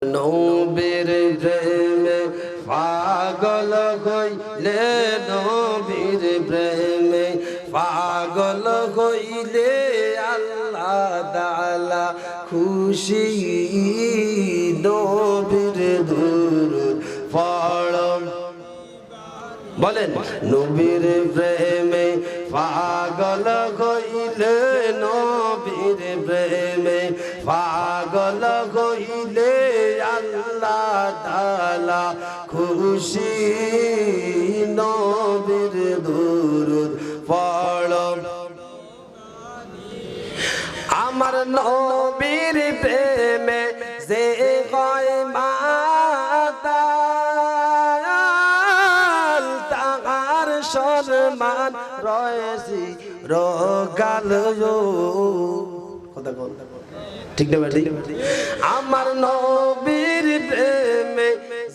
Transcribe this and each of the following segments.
নবীর প্রেমে পাগল হইলে নবীর প্রেমে পাগল হইলে আল্লাহ তাআলা খুশি। নবীর দুরূদ পড়ো বলেন, নবীর প্রেমে পাগল হইলে নবীর প্রেমে পাগল হইলে আল্লাহ তাআলা খুশি। নবীর দুরূদ পড়ো আমার নবীর প্রেমে যে হয় মাতাল তাহার সম্মান রয়েছি রগাল। কথা বল ঠিক না ভাই? আমার নবীর প্রেমে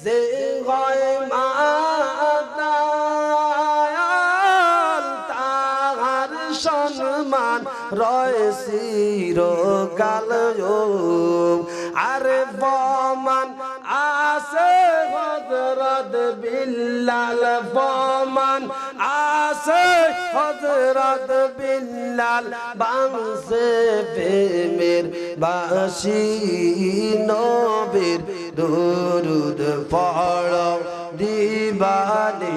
যে হয় মাতাল তাহার সম্মান রয়েছি রগাল। আরে বমান আছে হযরত বিল্লাল, বমান আছে হযরত বিল্লাল বাংসে প্রেমের বাঁশি। নবীর দুরূদ পড়ো দিবানিশি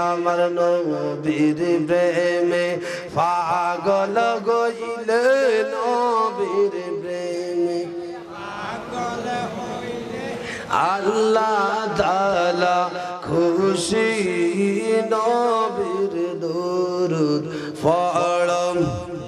আমার নবীর প্রেমে পাগল হইলে নবীর প্রেমে পাগল হইলে আল্লাহ তাআলা খুশি। নবীর দুরূদ